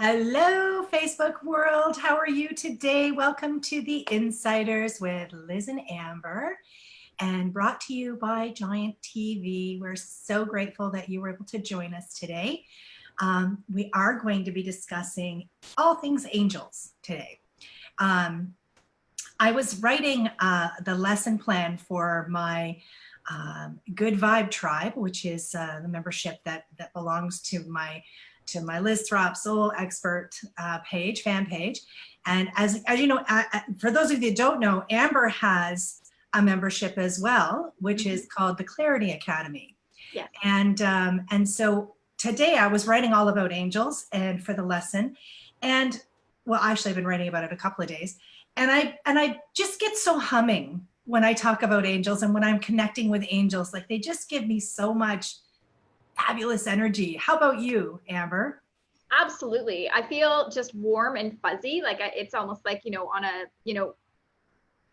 Hello, Facebook world. How are you today? Welcome to the Insiders with Liz and Amber, and brought to you by Giant TV. We're so grateful that you were able to join us today. We are going to be discussing all things angels today. I was writing the lesson plan for my Good Vibe Tribe, which is the membership that belongs to my Liz Throp Soul Expert fan page. And as you know, for those of you that don't know, Amber has a membership as well, which is called the Clarity Academy. Yes. And so today I was writing all about angels and for the lesson. And well, actually I've been writing about it a couple of days. And I just get so humming when I talk about angels and when I'm connecting with angels. Like, they just give me so much fabulous energy. How about you, Amber? Absolutely. I feel just warm and fuzzy. Like it's almost like, on a,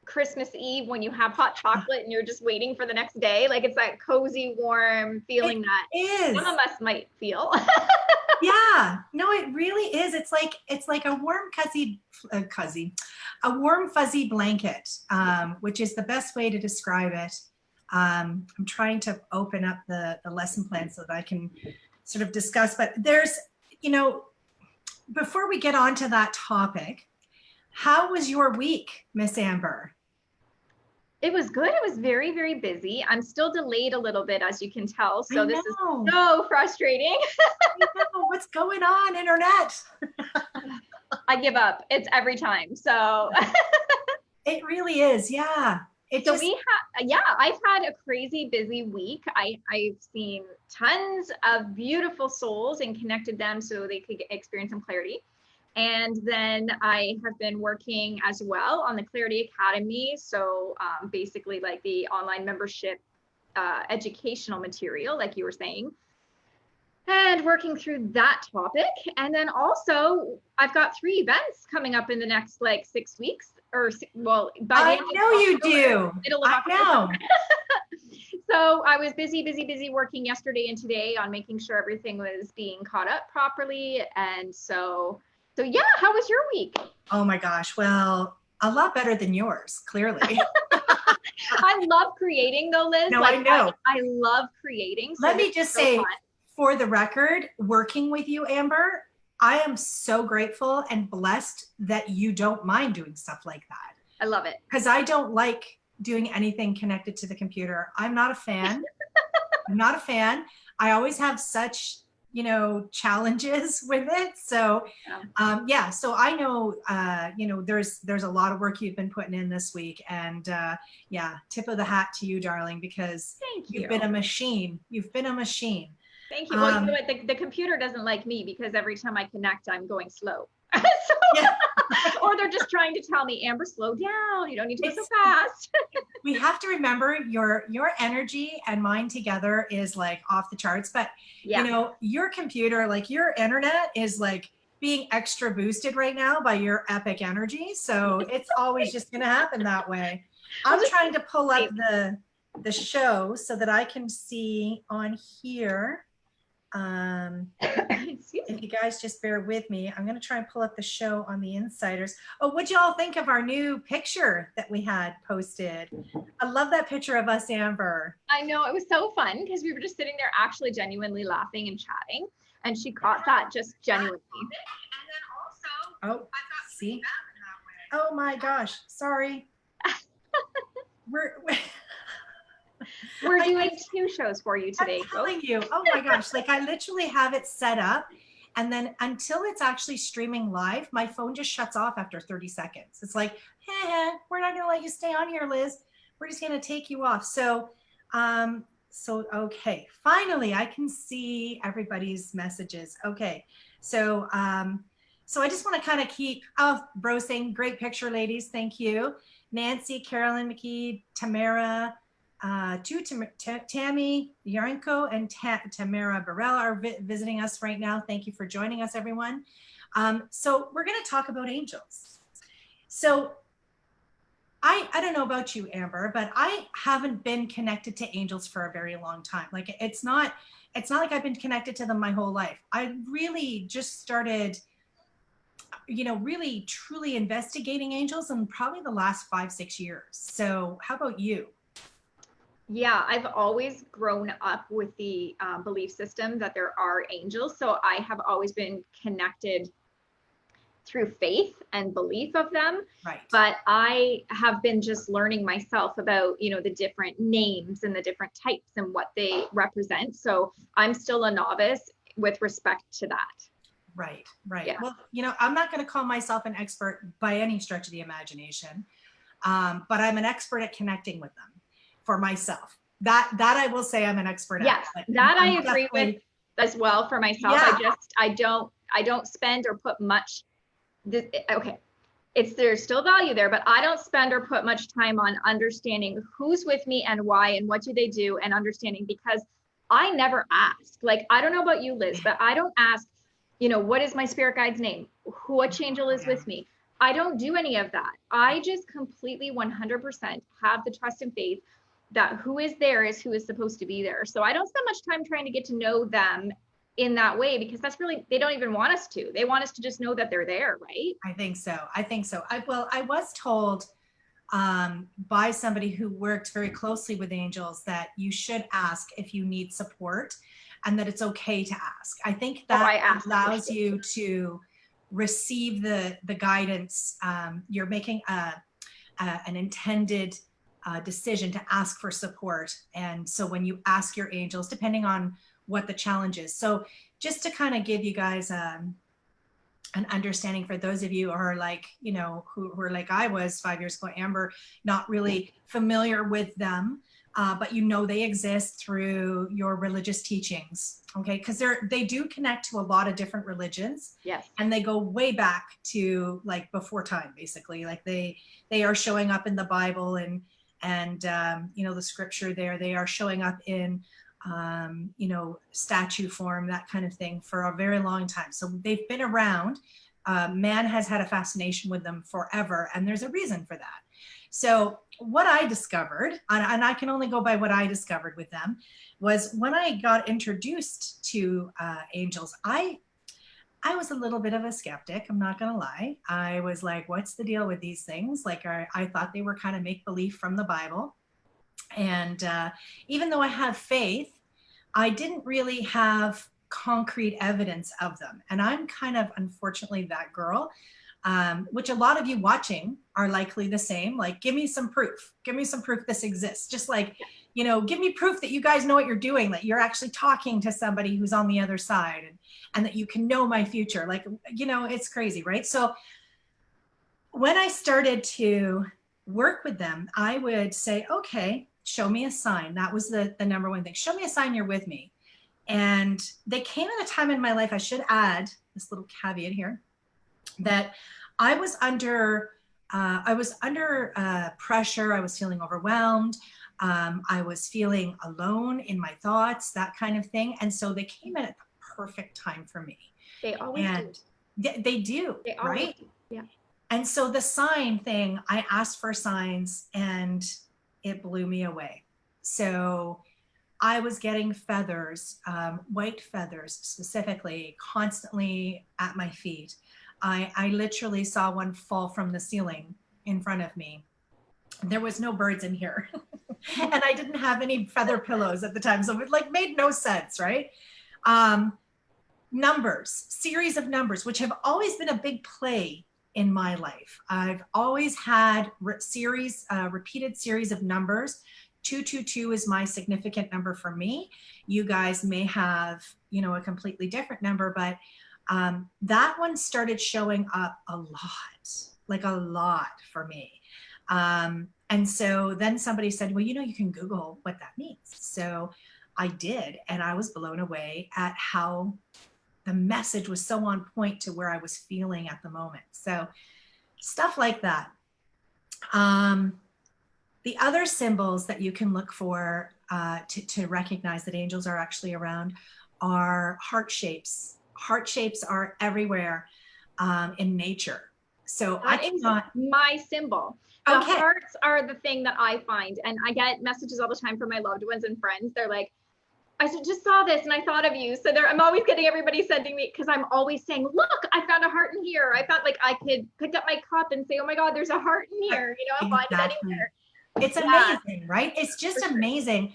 Christmas Eve when you have hot chocolate and you're just waiting for the next day. Like it's that cozy, warm feeling some of us might feel. Yeah, no, it really is. It's like a warm fuzzy blanket, which is the best way to describe it. I'm trying to open up the lesson plan so that I can sort of discuss, but there's, before we get on to that topic, how was your week, Miss Amber? It was good. It was very, very busy. I'm still delayed a little bit, as you can tell. So this is so frustrating. I know. What's going on, internet? I give up. It's every time. So it really is. Yeah. I've had a crazy busy week. I've seen tons of beautiful souls and connected them so they could experience some clarity. And then I have been working as well on the Clarity Academy. So basically like the online membership educational material, like you were saying, and working through that topic. And then also I've got 3 events coming up in the next 6 weeks. By the end of you do. I know. So I was busy working yesterday and today on making sure everything was being caught up properly. And so yeah, how was your week? Oh my gosh. Well, a lot better than yours, clearly. I love creating though, Liz. No, I know. I love creating. So let me just say, for the record, working with you, Amber, I am so grateful and blessed that you don't mind doing stuff like that. I love it. Because I don't like doing anything connected to the computer. I'm not a fan. I'm not a fan. I always have such, challenges with it. So, so I know, there's a lot of work you've been putting in this week, and tip of the hat to you, darling, because you've been a machine. You've been a machine. Thank you. Well, you know what? The computer doesn't like me because every time I connect, I'm going slow. Or they're just trying to tell me, Amber, slow down. You don't need to go so fast. We have to remember your energy and mine together is like off the charts. But your computer, like your internet, is like being extra boosted right now by your epic energy. So it's always just going to happen that way. I'm trying to pull up the show so that I can see on here. If you guys just bear with me, I'm going to try and pull up the show on the Insiders. Oh, what'd y'all think of our new picture that we had posted? I love that picture of us, Amber. I know, it was so fun because we were just sitting there actually genuinely laughing and chatting, and she caught that just genuinely. And then also, see? Oh my gosh, sorry. We're doing 2 shows for you today. I'm telling you, oh my gosh, like I literally have it set up, and then until it's actually streaming live, my phone just shuts off after 30 seconds. It's like, hey, we're not gonna let you stay on here, Liz. We're just gonna take you off. So, okay, finally I can see everybody's messages. Okay, so I just want to kind of keep, bro saying, great picture, ladies, thank you. Nancy, Carolyn McKee, Tamara, Tammy Yarenko and Tamara Barella are visiting us right now. Thank you for joining us, everyone. So we're going to talk about angels. So I don't know about you, Amber, but I haven't been connected to angels for a very long time. Like it's not like I've been connected to them my whole life. I really just started really truly investigating angels in probably the last 5-6 years. So how about you? Yeah, I've always grown up with the belief system that there are angels. So I have always been connected through faith and belief of them. Right. But I have been just learning myself about, the different names and the different types and what they represent. So I'm still a novice with respect to that. Right, right. Yeah. Well, I'm not going to call myself an expert by any stretch of the imagination, but I'm an expert at connecting with them for myself. That I will say I'm an expert yes, at. that I agree with as well for myself. Yeah. I don't spend or put much. Okay, there's still value there, but I don't spend or put much time on understanding who's with me and why and what do they do, and understanding, because I never ask. Like, I don't know about you, Liz, but I don't ask, what is my spirit guide's name? Which angel is with me? I don't do any of that. I just completely 100% have the trust and faith that who is there is who is supposed to be there. So I don't spend much time trying to get to know them in that way, because that's really, they don't even want us to. They want us to just know that they're there, right? I think so. I was told by somebody who worked very closely with angels that you should ask if you need support, and that it's okay to ask. I think that allows you to receive the guidance. You're making an intended decision to ask for support. And so when you ask your angels, depending on what the challenge is. So just to kind of give you guys an understanding, for those of you who are like, who are like I was 5 years ago, Amber, not really familiar with them, but they exist through your religious teachings, okay? Because they do connect to a lot of different religions. Yes. And they go way back to like before time, basically. Like they are showing up in the Bible and the scripture there. They are showing up in statue form, that kind of thing, for a very long time. So they've been around. Man has had a fascination with them forever, and there's a reason for that. So what I discovered, and I can only go by what I discovered with them, was when I got introduced to angels, I was a little bit of a skeptic. I'm not going to lie. I was like, what's the deal with these things? Like, I thought they were kind of make-believe from the Bible. And even though I have faith, I didn't really have concrete evidence of them. And I'm kind of, unfortunately, that girl, which a lot of you watching are likely the same. Like, give me some proof. Give me some proof this exists. Just like, give me proof that you guys know what you're doing, that you're actually talking to somebody who's on the other side, and that you can know my future. Like, it's crazy, right? So when I started to work with them, I would say, okay, show me a sign. That was the number one thing. Show me a sign you're with me. And they came at a time in my life, I should add this little caveat here, that I was under pressure. I was feeling overwhelmed. I was feeling alone in my thoughts, that kind of thing. And so they came in at the perfect time for me. They always do. They do, they right? Do. Yeah. And so the sign thing, I asked for signs and it blew me away. So I was getting feathers, white feathers specifically, constantly at my feet. I literally saw one fall from the ceiling in front of me. There was no birds in here. And I didn't have any feather pillows at the time. So it made no sense, right? Numbers, series of numbers, which have always been a big play in my life. I've always had repeated series of numbers. 222 is my significant number for me. You guys may have, a completely different number, but that one started showing up a lot for me. And so then somebody said, well, you can Google what that means. So I did, and I was blown away at how the message was so on point to where I was feeling at the moment. So stuff like that. The other symbols that you can look for to recognize that angels are actually around are heart shapes. Heart shapes are everywhere in nature. So that is my symbol. The hearts are the thing that I find, and I get messages all the time from my loved ones and friends. They're like, I just saw this and I thought of you. So I'm always getting everybody sending me, because I'm always saying, look, I found a heart in here. I found, like, I could pick up my cup and say, oh my God, there's a heart in here. You know, I'll find it anywhere. It's amazing, right? It's just amazing.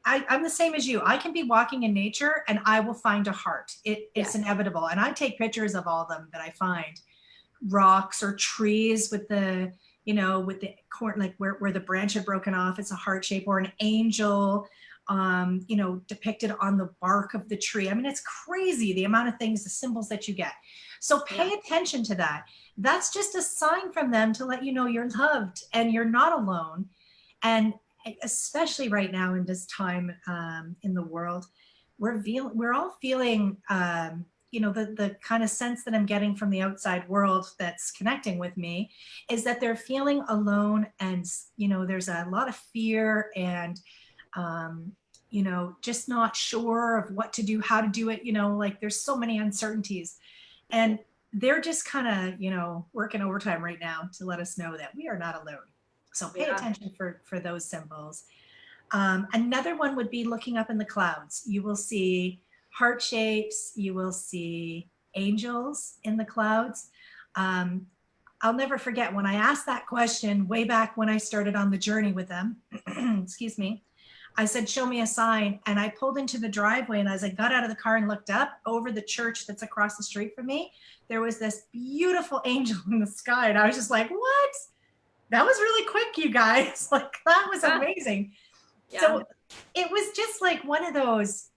I'm the same as you. I can be walking in nature and I will find a heart. It's inevitable. And I take pictures of all of them that I find. Rocks or trees with the, you know, with the corn, like where the branch had broken off, it's a heart shape, or an angel, you know, depicted on the bark of the tree. I mean, it's crazy the amount of things, the symbols that you get. So pay attention to that. That's just a sign from them to let you know you're loved and you're not alone. And especially right now in this time in the world, we're all feeling, you know, the kind of sense that I'm getting from the outside world that's connecting with me is that they're feeling alone. And, you know, there's a lot of fear and, you know, just not sure of what to do, how to do it. You know, like there's so many uncertainties, and they're just kind of, you know, working overtime right now to let us know that we are not alone. So pay attention for those symbols. Another one would be looking up in the clouds. You will see heart shapes. You will see angels in the clouds. I'll never forget when I asked that question way back when I started on the journey with them. Excuse me. I said, show me a sign. And I pulled into the driveway, and as I got out of the car and looked up over the church that's across the street from me, there was this beautiful angel in the sky. And I was just like, what? That was really quick, you guys. Like, that was amazing. Yeah. So it was just like one of those,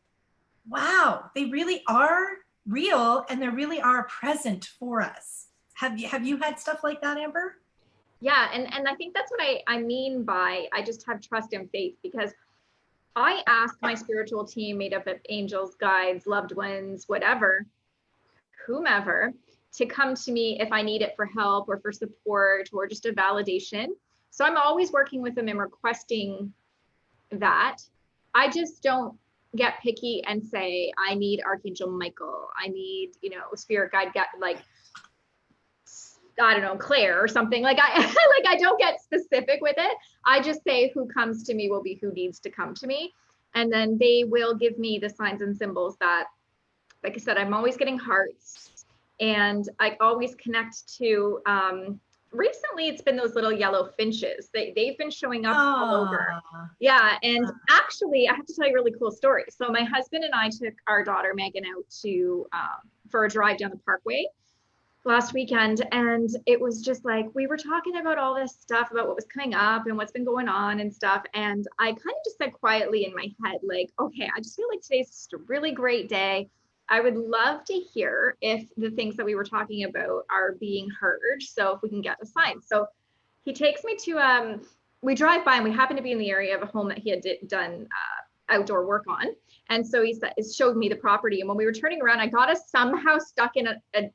wow, they really are real and they really are present for us. Have you had stuff like that, Amber? Yeah, and I think that's what I mean by I just have trust and faith, because I ask my spiritual team made up of angels, guides, loved ones, whatever, whomever, to come to me if I need it for help or for support or just a validation. So I'm always working with them and requesting that. I just don't get picky and say, I need Archangel Michael. I need, you know, spirit guide, like, I don't know, Claire or something. Like I don't get specific with it. I just say who comes to me will be who needs to come to me. And then they will give me the signs and symbols that, like I said, I'm always getting hearts, and I always connect to, recently it's been those little yellow finches. They've been showing up all over. Yeah. And actually I have to tell you a really cool story. So my husband and I took our daughter Megan out to, for a drive down the parkway last weekend. And it was just like, we were talking about all this stuff about what was coming up and what's been going on and stuff. And I kind of just said quietly in my head, like, okay, I just feel like today's just a really great day. I would love to hear if the things that we were talking about are being heard. So if we can get a sign. So he takes me to, we drive by and we happen to be in the area of a home that he had done outdoor work on. And so he showed me the property. And when we were turning around, I got us somehow stuck in a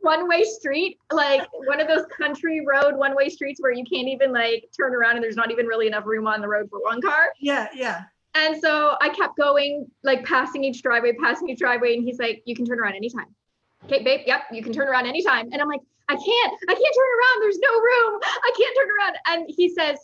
one-way street, like one of those country road one-way streets where you can't even like turn around and there's not even really enough room on the road for one car. Yeah, yeah. And so I kept going, like passing each driveway. And he's like, you can turn around anytime. Okay, babe, yep, you can turn around anytime. And I'm like, I can't turn around. There's no room. I can't turn around. And he says,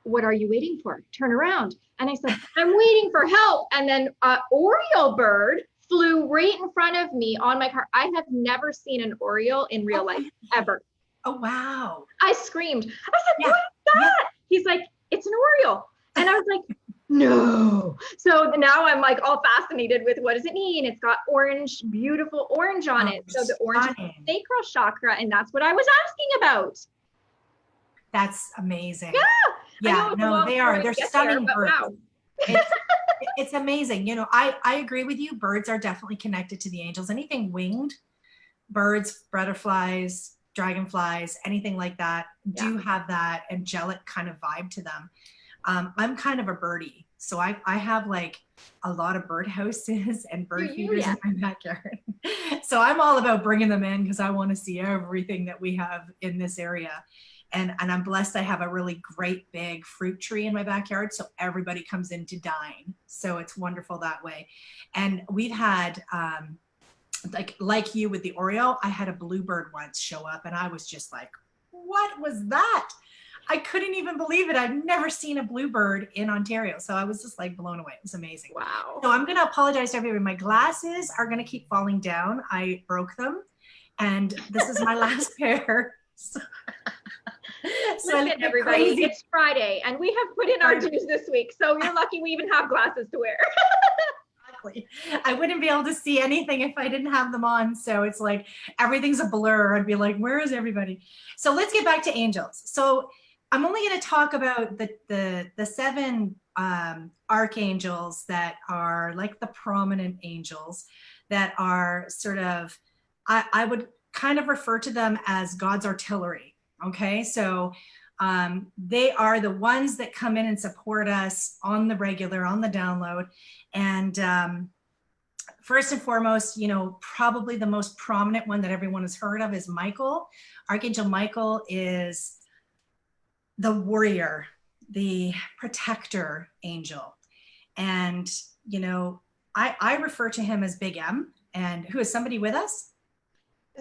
what are you waiting for? Turn around. And I said, I'm waiting for help. And then an Oriole bird flew right in front of me on my car. I have never seen an Oriole in real life, ever. Oh, wow. I screamed. I said, what is that? Yeah. He's like, it's an Oriole. And I was like, no. So now I'm like all fascinated with what does it mean? It's got orange, beautiful orange on it. So the orange is the sacral chakra. And that's what I was asking about. That's amazing. Yeah. Yeah, no, they are. They're stunning birds. Wow. It's amazing. You know, I agree with you. Birds are definitely connected to the angels. Anything winged, birds, butterflies, dragonflies, anything like that do have that angelic kind of vibe to them. I'm kind of a birdie. So I have like a lot of bird houses and bird feeders in my backyard. So I'm all about bringing them in because I want to see everything that we have in this area. And I'm blessed I have a really great big fruit tree in my backyard. So everybody comes in to dine. So it's wonderful that way. And we've had, like you with the Oriole, I had a bluebird once show up and I was just like, what was that? I couldn't even believe it. I've never seen a bluebird in Ontario. So I was just like blown away. It was amazing. Wow. So I'm going to apologize to everybody. My glasses are going to keep falling down. I broke them. And this is my last pair. So, Listen, everybody, it's Friday and we have put in our dues this week. So you're lucky we even have glasses to wear. Exactly. I wouldn't be able to see anything if I didn't have them on. So it's like everything's a blur. I'd be like, where is everybody? So let's get back to angels. So I'm only going to talk about the seven archangels that are like the prominent angels that are sort of, I would kind of refer to them as God's artillery. Okay, so they are the ones that come in and support us on the regular, on the download. And first and foremost, you know, probably the most prominent one that everyone has heard of is Michael. Archangel Michael is the warrior, the protector angel. And, you know, I refer to him as Big M. And who is somebody with us?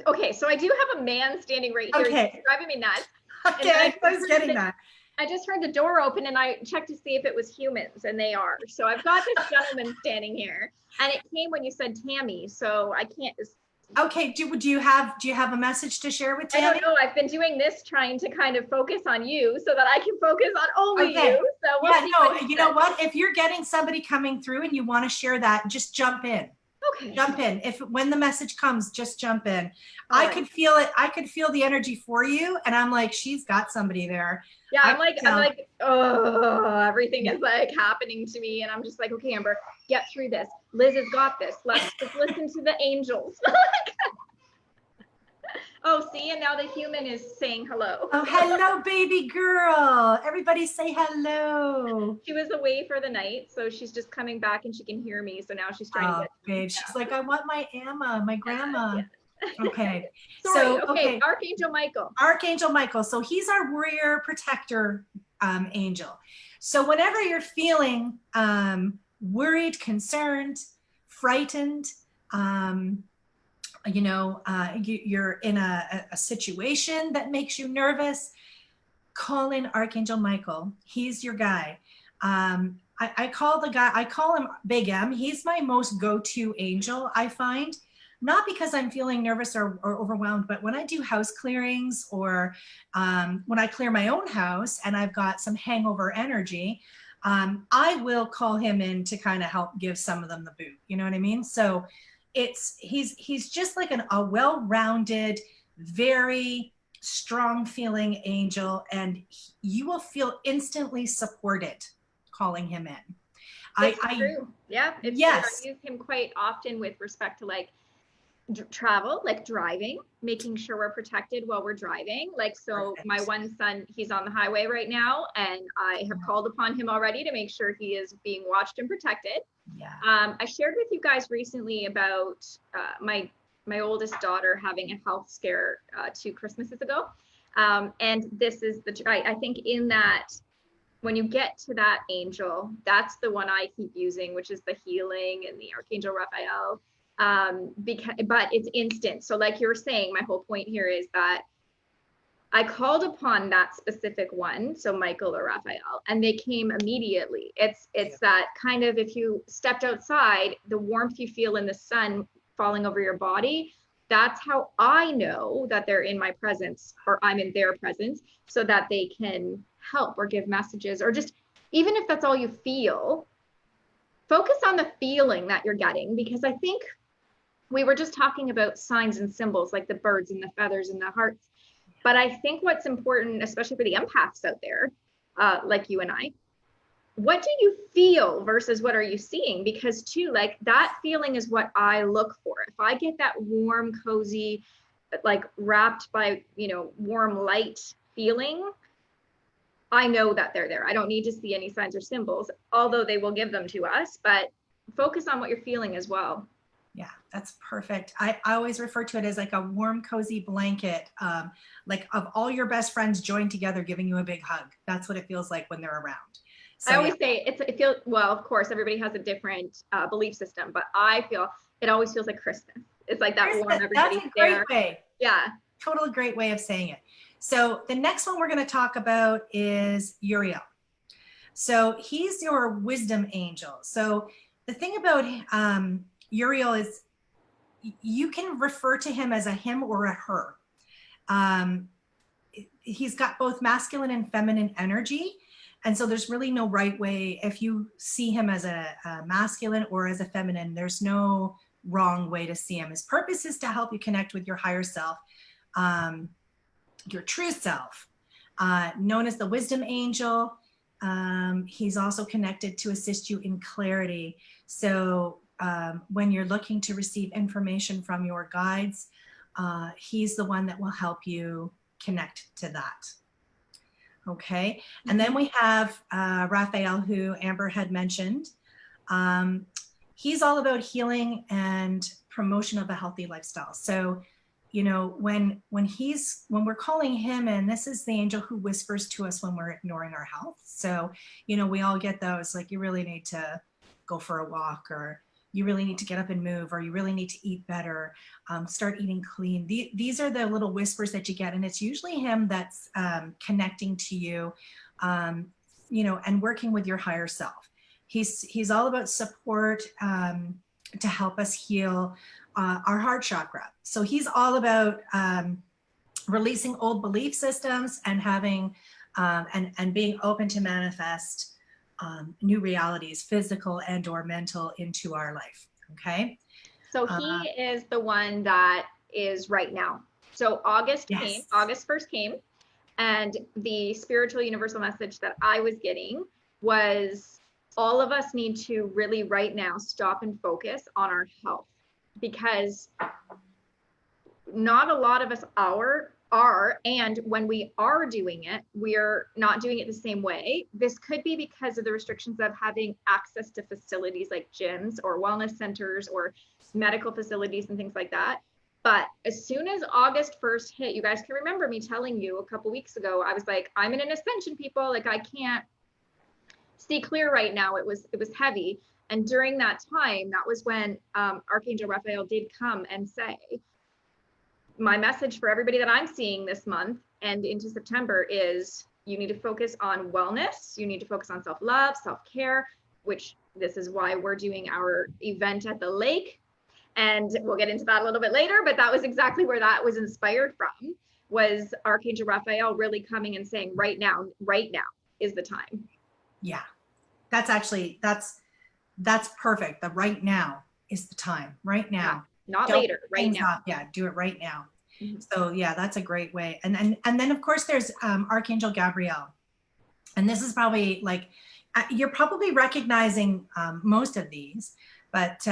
Okay, so I do have a man standing right here. Okay. He's driving me nuts. Okay, I was getting that. I just heard the door open and I checked to see if it was humans, and they are. So I've got this gentleman standing here, and it came when you said Tammy, so I can't just. Okay, do you have a message to share with Tammy? I don't know. I've been doing this trying to kind of focus on you so that I can focus on only you. So we'll you know what? If you're getting somebody coming through and you want to share that, just jump in. Okay. Jump in. When the message comes, just jump in. I could feel it. I could feel the energy for you. And I'm like, she's got somebody there. Yeah, I'm like, oh, everything is like happening to me. And I'm just like, okay, Amber, get through this. Liz has got this. Let's just listen to the angels. Oh, see, and now the human is saying hello. Oh, hello, baby girl. Everybody say hello. She was away for the night, so she's just coming back and she can hear me. So now she's trying to get babe. She's like, I want my Amma, my grandma. Yeah. Okay. Sorry, okay, Archangel Michael. Archangel Michael. So he's our warrior protector angel. So whenever you're feeling worried, concerned, frightened, you know, you're in a situation that makes you nervous, call in Archangel Michael. He's your guy. I call him Big M. He's my most go-to angel, I find. Not because I'm feeling nervous or overwhelmed, but when I do house clearings or when I clear my own house and I've got some hangover energy, I will call him in to kind of help give some of them the boot. You know what I mean? So he's just like a well-rounded, very strong feeling angel, and you will feel instantly supported calling him in. It's true. Yeah. Yes. I use him quite often with respect to like travel, like driving, making sure we're protected while we're driving. Like, so perfect. My one son, he's on the highway right now, and I have called upon him already to make sure he is being watched and protected. Yeah. I shared with you guys recently about my oldest daughter having a health scare 2 Christmases ago. And this is I think in that, when you get to that angel, that's the one I keep using, which is the healing and the Archangel Raphael. But it's instant. So like you were saying, my whole point here is that I called upon that specific one, so Michael or Raphael, and they came immediately. It's that kind of, if you stepped outside, the warmth you feel in the sun falling over your body, that's how I know that they're in my presence, or I'm in their presence, so that they can help or give messages, or just, even if that's all you feel, focus on the feeling that you're getting. Because I think we were just talking about signs and symbols like the birds and the feathers and the hearts. But I think what's important, especially for the empaths out there, like you and I, what do you feel versus what are you seeing? Because too, like that feeling is what I look for. If I get that warm, cozy, like wrapped by, you know, warm light feeling, I know that they're there. I don't need to see any signs or symbols, although they will give them to us, but focus on what you're feeling as well. Yeah, that's perfect. I always refer to it as like a warm, cozy blanket, like of all your best friends joined together, giving you a big hug. That's what it feels like when they're around. So, I always say it feels, well, of course, everybody has a different belief system, but I feel it always feels like Christmas. It's like that warm, everybody's there. Great way. Yeah. Total great way of saying it. So the next one we're going to talk about is Uriel. So he's your wisdom angel. So the thing about Uriel is you can refer to him as a him or a her. He's got both masculine and feminine energy. And so there's really no right way. If you see him as a masculine or as a feminine, there's no wrong way to see him. His purpose is to help you connect with your higher self, your true self, known as the wisdom angel. He's also connected to assist you in clarity. So when you're looking to receive information from your guides, he's the one that will help you connect to that. Okay. And then we have Raphael, who Amber had mentioned. He's all about healing and promotion of a healthy lifestyle. So, you know, when we're calling him in, this is the angel who whispers to us when we're ignoring our health. So, you know, we all get those, like, you really need to go for a walk, or you really need to get up and move, or you really need to eat better, start eating clean. These are the little whispers that you get. And it's usually him that's connecting to you, you know, and working with your higher self. He's all about support to help us heal our heart chakra. So he's all about releasing old belief systems and having and being open to manifest new realities, physical and or mental, into our life. Okay. So he is the one that is right now. So August yes. came, August 1st came, and the spiritual universal message that I was getting was all of us need to really right now stop and focus on our health, because not a lot of us are, and when we are doing it, we're not doing it the same way. This could be because of the restrictions of having access to facilities like gyms or wellness centers or medical facilities and things like that. But as soon as August 1st hit, you guys can remember me telling you a couple weeks ago, I was like, I'm in an ascension, people. Like, I can't see clear right now. It was heavy. And during that time, that was when Archangel Raphael did come and say, my message for everybody that I'm seeing this month and into September is you need to focus on wellness. You need to focus on self-love, self-care, which this is why we're doing our event at the lake. And we'll get into that a little bit later, but that was exactly where that was inspired from, was Archangel Raphael really coming and saying, right now is the time. Yeah, that's actually, that's perfect. The right now is the time, right now. Yeah. Not later, right now. Yeah, do it right now. Mm-hmm. So yeah, that's a great way. And then of course there's Archangel Gabriel. And this is probably like, you're probably recognizing most of these, but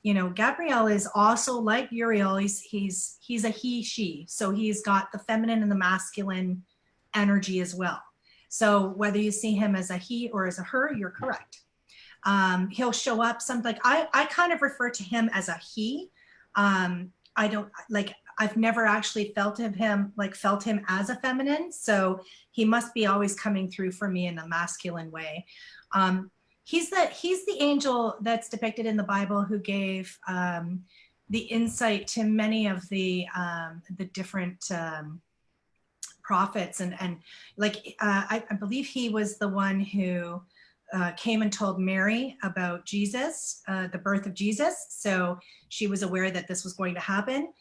you know, Gabriel is also like Uriel. He's a he, she. So he's got the feminine and the masculine energy as well. So whether you see him as a he or as a her, you're correct. He'll show up something like, I kind of refer to him as a he. I don't like, I've never actually felt him as a feminine. So he must be always coming through for me in a masculine way. He's the angel that's depicted in the Bible who gave the insight to many of the different prophets, and like I believe he was the one who came and told Mary about Jesus, the birth of Jesus. So she was aware that this was going to happen.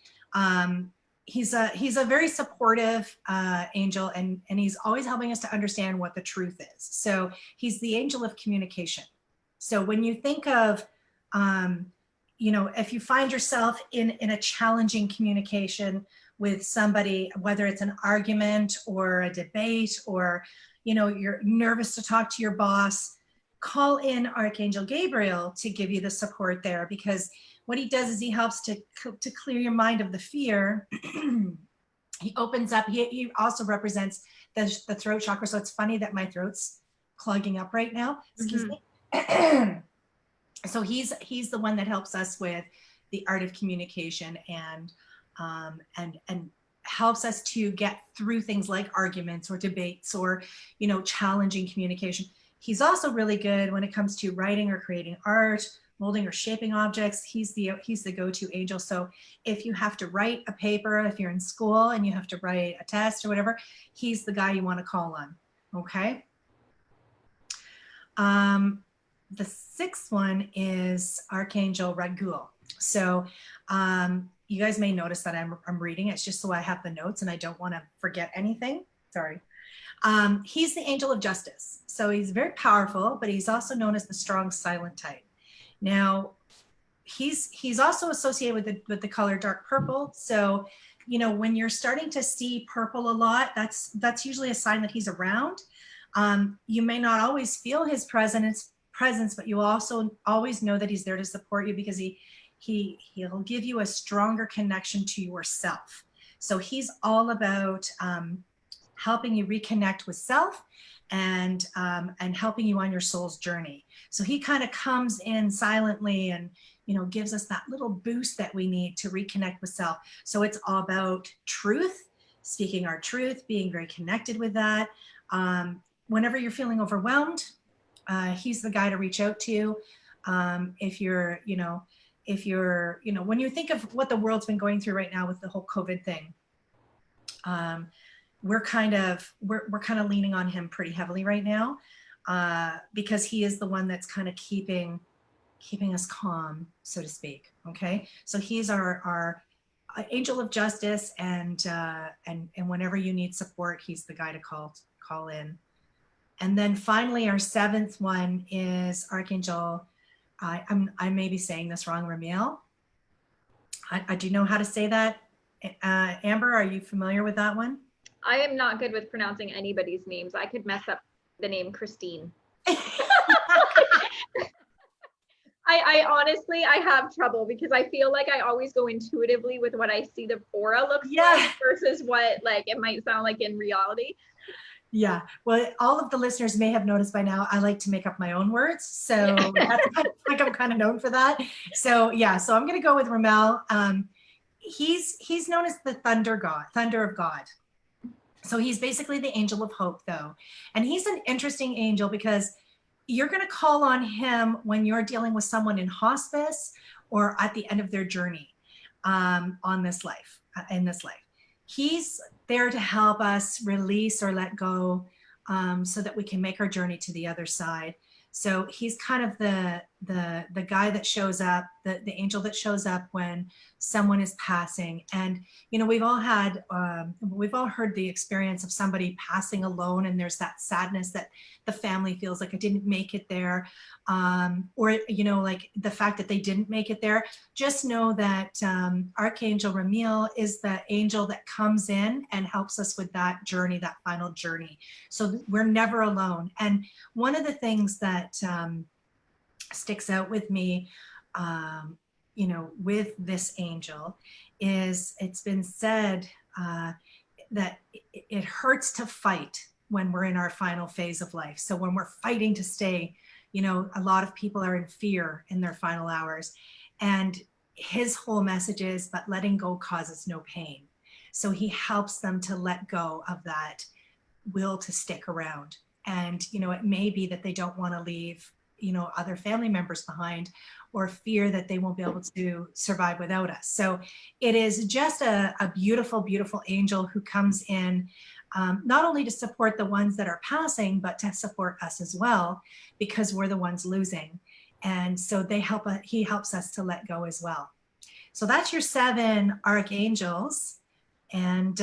He's a very supportive angel, and he's always helping us to understand what the truth is. So he's the angel of communication. So when you think of, you know, if you find yourself in a challenging communication with somebody, whether it's an argument or a debate, or, you know, you're nervous to talk to your boss, call in Archangel Gabriel to give you the support there, because what he does is he helps to clear your mind of the fear. He opens up, he also represents the throat chakra. So it's funny that my throat's clogging up right now. Excuse me. So he's the one that helps us with the art of communication and helps us to get through things like arguments or debates or, you know, challenging communication. He's also really good when it comes to writing or creating art, molding or shaping objects, he's the go-to angel. So if you have to write a paper, if you're in school and you have to write a test or whatever, he's the guy you want to call on. Okay. The sixth one is Archangel Raguel. So you guys may notice that I'm reading. It's just so I have the notes and I don't want to forget anything. Sorry. He's the angel of justice. So he's very powerful, but he's also known as the strong silent type. Now, he's also associated with the color dark purple. So, you know, when you're starting to see purple a lot, that's usually a sign that he's around. You may not always feel his presence, but you also always know that he's there to support you, because he'll give you a stronger connection to yourself. So he's all about helping you reconnect with self and helping you on your soul's journey. So he kind of comes in silently and, you know, gives us that little boost that we need to reconnect with self. So it's all about truth, speaking our truth, being very connected with that. Whenever you're feeling overwhelmed, he's the guy to reach out to. If you're, when you think of what the world's been going through right now with the whole COVID thing, we're kind of leaning on him pretty heavily right now, because he is the one that's kind of keeping us calm, so to speak. Okay, so he's our angel of justice, and whenever you need support, he's the guy to call in. And then finally, our seventh one is Archangel. I may be saying this wrong, Ramiel. I do know how to say that. Amber, are you familiar with that one? I am not good with pronouncing anybody's names. I could mess up the name Christine. I honestly, I have trouble because I feel like I always go intuitively with what I see the aura looks like versus what like it might sound like in reality. Yeah, well, all of the listeners may have noticed by now, I like to make up my own words. So that's like I'm kind of known for that. So yeah, so I'm going to go with Ramel. He's known as the thunder of God. So he's basically the angel of hope, though. And he's an interesting angel because you're going to call on him when you're dealing with someone in hospice or at the end of their journey in this life. He's there to help us release or let go, so that we can make our journey to the other side. So he's kind of the guy that shows up, the angel that shows up when someone is passing. And, you know, we've all heard the experience of somebody passing alone, and there's that sadness that the family feels like I didn't make it there. Or, you know, like the fact that they didn't make it there. Just know that Archangel Ramiel is the angel that comes in and helps us with that journey, that final journey. So we're never alone. And one of the things that sticks out with me, you know, with this angel is it's been said that it hurts to fight when we're in our final phase of life. So when we're fighting to stay, you know, a lot of people are in fear in their final hours. And his whole message is, but letting go causes no pain. So he helps them to let go of that will to stick around. And, you know, it may be that they don't want to leave, you know, other family members behind, or fear that they won't be able to survive without us. So it is just a beautiful, beautiful angel who comes in, not only to support the ones that are passing, but to support us as well, because we're the ones losing. And so he helps us to let go as well. So that's your 7 archangels. And,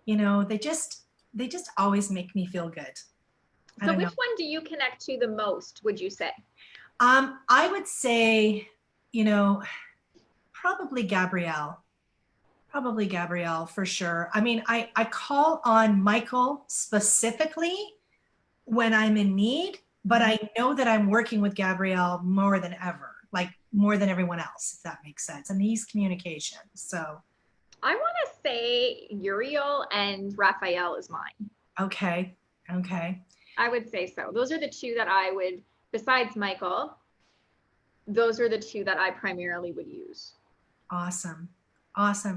you know, they just always make me feel good. So which one do you connect to the most, would you say? I would say, you know, probably Gabrielle for sure. I mean, I call on Michael specifically when I'm in need, but I know that I'm working with Gabrielle more than ever, like more than everyone else, if that makes sense. And he's communication. So I want to say Uriel and Raphael is mine. Okay. I would say so. Those are the 2 that I would, besides Michael, those are the 2 that I primarily would use. Awesome.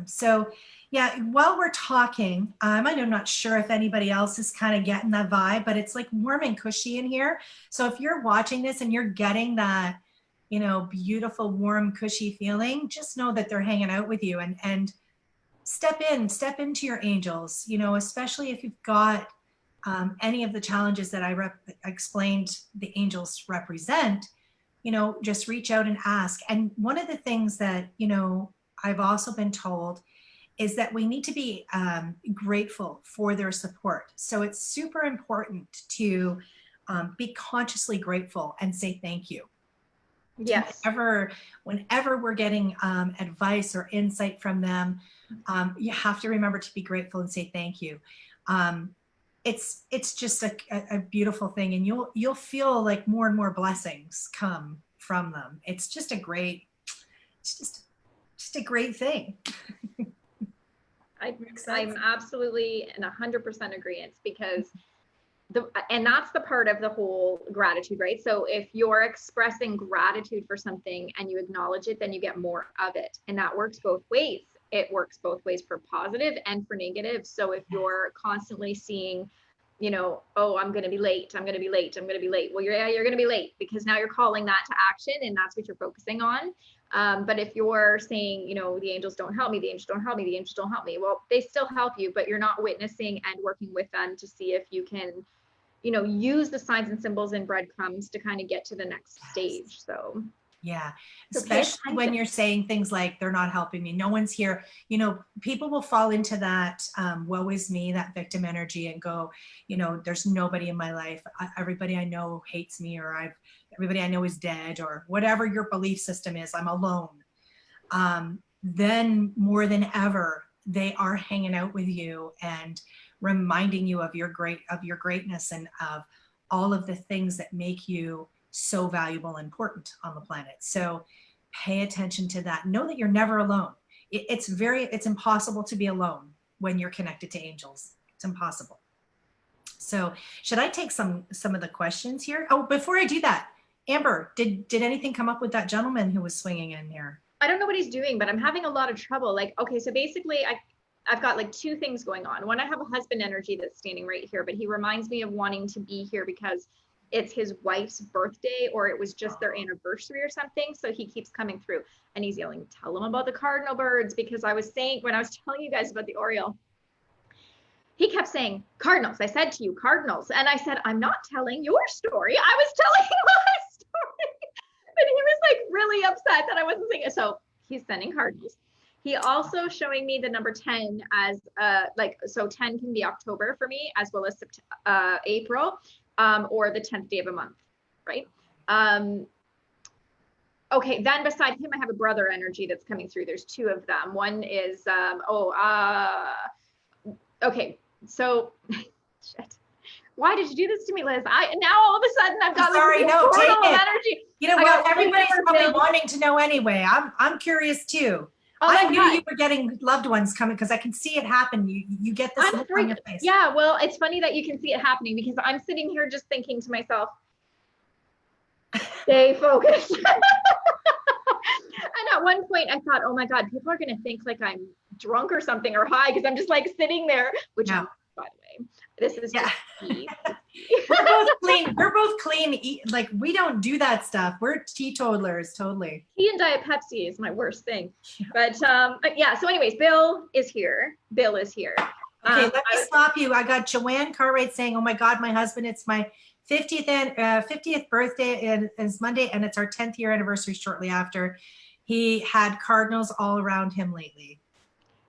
So yeah, while we're talking, I'm not sure if anybody else is kind of getting that vibe, but it's like warm and cushy in here. So if you're watching this and you're getting that, beautiful, warm, cushy feeling, just know that they're hanging out with you, and step into your angels, especially if you've got any of the challenges that I explained the angels represent, just reach out and ask. And one of the things that, I've also been told is that we need to be grateful for their support. So it's super important to be consciously grateful and say thank you. Yes. Whenever we're getting advice or insight from them, you have to remember to be grateful and say thank you. It's just a beautiful thing, and you'll feel like more and more blessings come from them. It's just a great thing. I'm absolutely in 100% agreement, because and that's the part of the whole gratitude, right? So if you're expressing gratitude for something and you acknowledge it, then you get more of it. And that works both ways. It works both ways, for positive and for negative. So if you're constantly seeing, oh, I'm going to be late. I'm going to be late. I'm going to be late. Well, you're going to be late, because now you're calling that to action, and that's what you're focusing on. But if you're saying, the angels don't help me, the angels don't help me, the angels don't help me, well, they still help you, but you're not witnessing and working with them to see if you can, use the signs and symbols and breadcrumbs to kind of get to the next stage. So yeah, especially when you're saying things like, they're not helping me, no one's here. People will fall into that woe is me, that victim energy, and go, there's nobody in my life. Everybody I know hates me, or everybody I know is dead, or whatever your belief system is, I'm alone. Then more than ever, they are hanging out with you and reminding you of your greatness, and of all of the things that make you so valuable and important on the planet. So pay attention to that. Know that you're never alone. It's impossible to be alone when you're connected to angels. It's impossible. So should I take some of the questions here? Oh, before I do that, Amber, did anything come up with that gentleman who was swinging in here? I don't know what he's doing, but I'm having a lot of trouble. Okay, so basically I've got two things going on. One, I have a husband energy that's standing right here, but he reminds me of wanting to be here because it's his wife's birthday, or it was just their anniversary or something. So he keeps coming through, and he's yelling, tell him about the cardinal birds, because when I was telling you guys about the Oriole, he kept saying, cardinals. I said to you, cardinals. And I said, I'm not telling your story. I was telling my story. But he was really upset that I wasn't saying it. So he's sending cardinals. He also showing me the number 10 as so 10 can be October for me, as well as April, or the 10th day of a month, right? Okay, then beside him, I have a brother energy that's coming through. There's two of them. One is, okay, so, shit. Why did you do this to me, Liz? Now all of a sudden I've got take it. Energy. Everybody's probably wanting to know anyway. I'm curious too. Oh, I knew you were getting loved ones coming, because I can see it happen. You get this look on your face. Yeah, well, it's funny that you can see it happening, because I'm sitting here just thinking to myself, stay focused. And at one point I thought, oh my God, people are going to think I'm drunk or something, or high, because I'm just sitting there, which I'm, by the way, this is just tea. We're both clean. We're both clean. We don't do that stuff. We're teetotalers, totally. Tea and Diet Pepsi is my worst thing. But yeah. So, anyways, Bill is here. Okay, let me stop you. I got Joanne Cartwright saying, "Oh my God, my husband! It's my 50th birthday, and it's Monday, and it's our 10th year anniversary. Shortly after, he had cardinals all around him lately."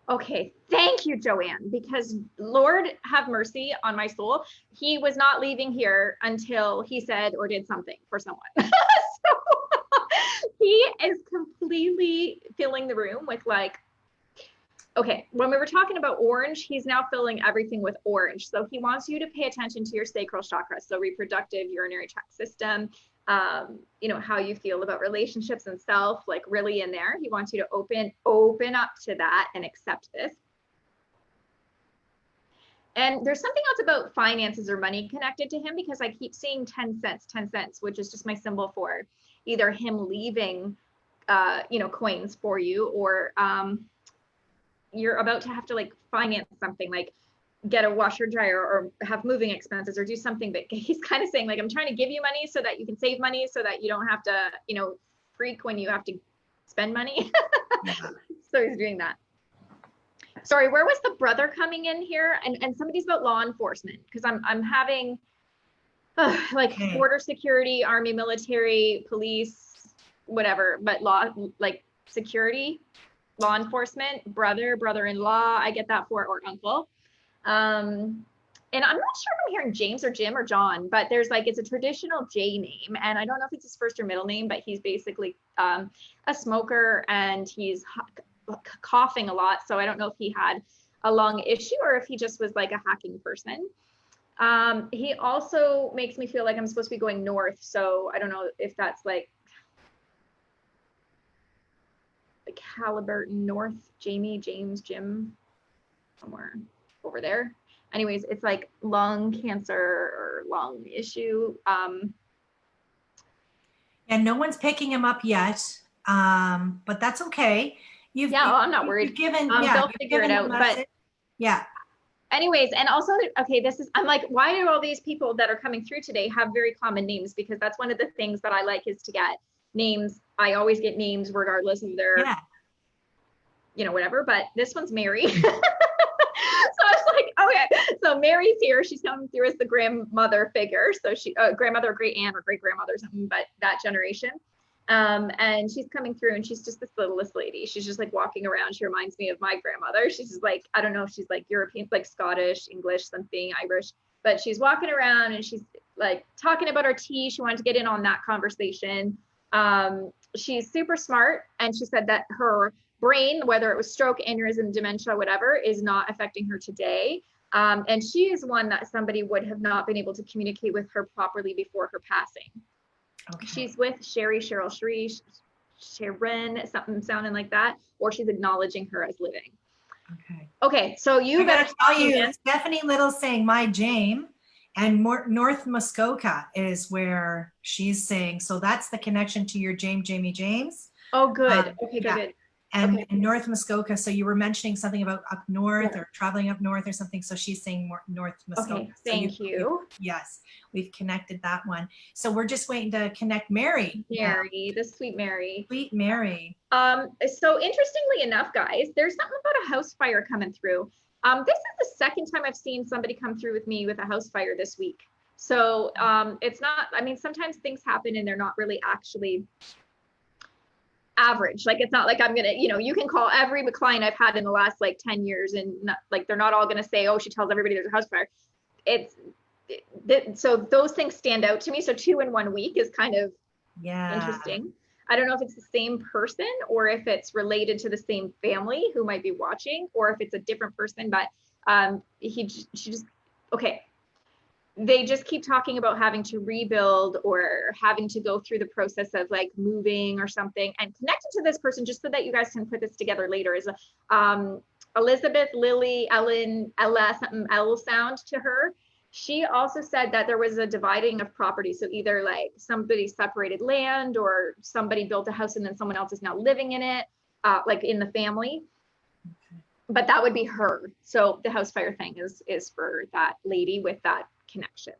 Okay, thank you, Joanne, because Lord have mercy on my soul. He was not leaving here until he said or did something for someone. So he is completely filling the room with okay, when we were talking about orange, he's now filling everything with orange. So he wants you to pay attention to your sacral chakra, so reproductive, urinary tract system, how you feel about relationships and self, really in there. He wants you to open up to that and accept this. And there's something else about finances or money connected to him, because I keep seeing 10 cents, which is just my symbol for either him leaving, coins for you, or you're about to have to finance something, get a washer dryer, or have moving expenses, or do something. But he's kind of saying I'm trying to give you money so that you can save money, so that you don't have to freak when you have to spend money. Yeah. So he's doing that. Sorry, where was the brother coming in here? And somebody's about law enforcement, because I'm having like border security, army, military, police, whatever, but law, like security, law enforcement, brother-in-law, I get that for, or uncle. And I'm not sure if I'm hearing James or Jim or John, but there's like, it's a traditional J name. And I don't know if it's his first or middle name, but he's basically a smoker, and he's coughing a lot. So I don't know if he had a lung issue or if he just was like a hacking person. He also makes me feel like I'm supposed to be going north. So I don't know if that's like Halliburton, North, Jamie, James, Jim, somewhere over there. Anyways, it's like lung cancer or lung issue. And no one's picking him up yet, but that's okay. I'm not worried. They'll figure it out. But yeah. Anyways, and also, okay, I'm like, why do all these people that are coming through today have very common names? Because that's one of the things that I like, is to get names. I always get names regardless of their, whatever. But this one's Mary. So I was like, okay, so Mary's here. She's coming through as the grandmother figure. So she, grandmother, great aunt, or great grandmother or something, but that generation. And she's coming through, and she's just this littlest lady. She's just like walking around. She reminds me of my grandmother. She's just like, I don't know if she's like European, like Scottish, English, something, Irish, but she's walking around and she's like talking about her tea. She wanted to get in on that conversation. She's super smart. And she said that her brain, whether it was stroke, aneurysm, dementia, whatever, is not affecting her today. And she is one that somebody would have not been able to communicate with her properly before her passing. Okay. She's with Cheryl, Sharon, something sounding like that, or she's acknowledging her as living. Okay, so you better tell you, Stephanie Little saying my James, and North Muskoka is where she's saying, so that's the connection to your Jamie James. Oh, good. Okay, good. And in North Muskoka, so you were mentioning something about up north or traveling up north or something. So she's saying North Muskoka. Okay, thank you. Yes, we've connected that one. So we're just waiting to connect Mary. The sweet Mary. Sweet Mary. So interestingly enough, guys, there's something about a house fire coming through. This is the second time I've seen somebody come through with me with a house fire this week. So it's not, I mean, sometimes things happen and they're not really actually average. Like, it's not like I'm gonna, you can call every client I've had in the last like 10 years and not, like, they're not all gonna say, oh, she tells everybody there's a house fire. So those things stand out to me. So 2 in 1 week is kind of interesting. I don't know if it's the same person or if it's related to the same family who might be watching, or if it's a different person, but they just keep talking about having to rebuild or having to go through the process of like moving or something. And connected to this person, just so that you guys can put this together later, is Elizabeth, Lily, Ellen, Ella, something L sound to her. She also said that there was a dividing of property. So either like somebody separated land, or somebody built a house and then someone else is now living in it, like in the family. But that would be her. So the house fire thing is for that lady with that connection.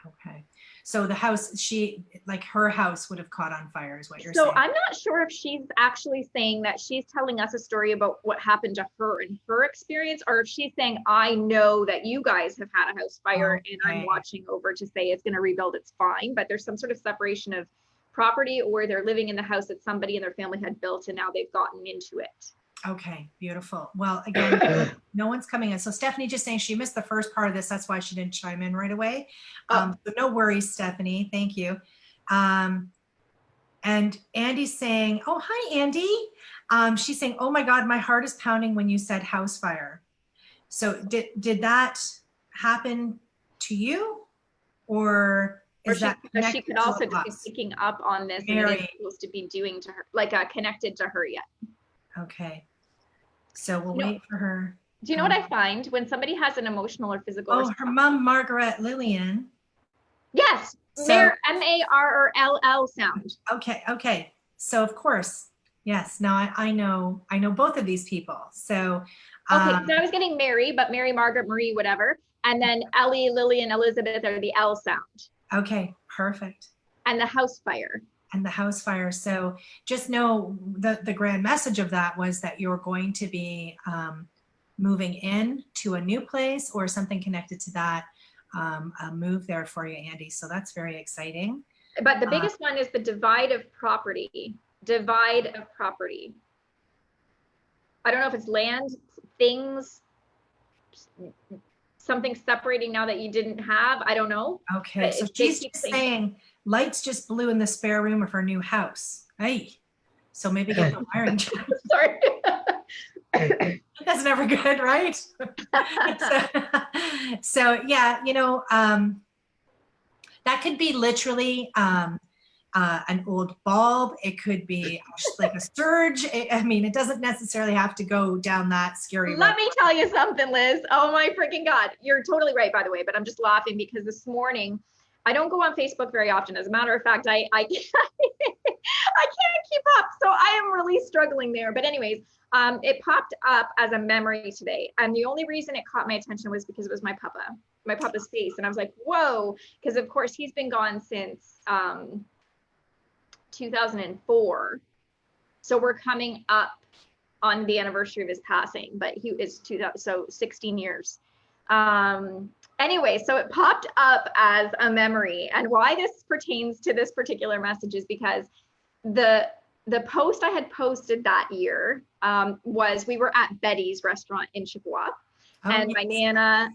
Okay. So the house, her house would have caught on fire is what you're saying. So I'm not sure if she's actually saying that she's telling us a story about what happened to her and her experience, or if she's saying, I know that you guys have had a house fire and I'm watching over to say it's going to rebuild, it's fine. But there's some sort of separation of property, or they're living in the house that somebody in their family had built and now they've gotten into it. Okay, beautiful. Well, again, no one's coming in. So Stephanie just saying she missed the first part of this. That's why she didn't chime in right away. So no worries, Stephanie. Thank you. And Andy's saying, oh, hi, Andy. She's saying, oh my God, my heart is pounding when you said house fire. So did that happen to you, or is that she could also just be picking up on this and it's supposed to be doing to her, like connected to her yet? Okay, so we'll wait for her. Do you know what I find when somebody has an emotional or physical response? Her mom, Margaret Lillian. Yes, Marrll sound. Okay. So of course, yes. Now I know both of these people. So okay, so I was getting Mary, but Mary, Margaret, Marie, whatever, and then Ellie, Lillian, Elizabeth are the L sound. Okay, perfect. And the house fire. And the house fire. So just know the grand message of that was that you're going to be moving in to a new place or something connected to that move there for you, Andy. So that's very exciting. But the biggest one is the divide of property. Divide of property. I don't know if it's land, things, something separating now that you didn't have. I don't know. Okay, so she's saying lights just blew in the spare room of her new house. Hey, so maybe get the wiring check. Sorry. That's never good, right? So yeah, you know, that could be literally an old bulb. It could be like a surge. I mean, it doesn't necessarily have to go down that scary road. Let me tell you something, Liz. Oh my freaking God. You're totally right, by the way, but I'm just laughing because this morning, I don't go on Facebook very often. As a matter of fact, I can't keep up. So I am really struggling there. But anyways, it popped up as a memory today. And the only reason it caught my attention was because it was my papa's face. And I was like, whoa, because of course he's been gone since 2004. So we're coming up on the anniversary of his passing, but he is 2000, so 16 years. Anyway, so it popped up as a memory, and why this pertains to this particular message is because the post I had posted that year was we were at Betty's restaurant in Chippewa, and my Nana,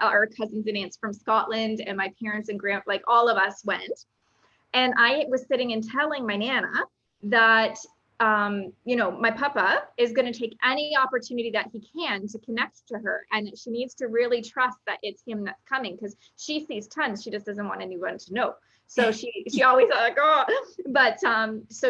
our cousins and aunts from Scotland, and my parents and like all of us went. And I was sitting and telling my Nana that, you know, my papa is going to take any opportunity that he can to connect to her. And she needs to really trust that it's him that's coming, because she sees tons. She just doesn't want anyone to know. So she always like, oh, but so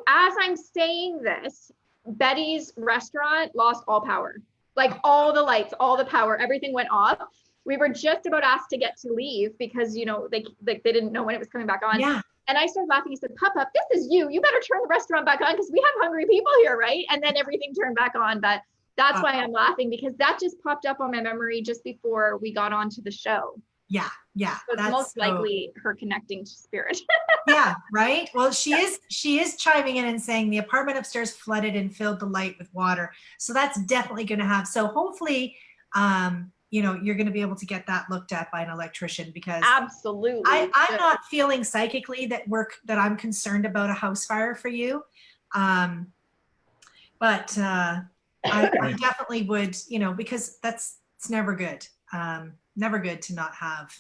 as I'm saying this, Betty's restaurant lost all power, like all the lights, all the power, everything went off. We were just about asked to get to leave because, you know, they didn't know when it was coming back on. Yeah. And I started laughing. He said, Papa, this is you. You better turn the restaurant back on because we have hungry people here, right? And then everything turned back on. But that's why I'm laughing, because that just popped up on my memory just before we got onto the show. Yeah, yeah. So it's most likely her connecting to spirit. Yeah, right. Well, she is chiming in and saying the apartment upstairs flooded and filled the light with water. So that's definitely going to have. So hopefully, you know, you're going to be able to get that looked at by an electrician, because absolutely, I'm not feeling psychically that I'm concerned about a house fire for you. But I definitely would, you know, because it's never good. Never good to not have,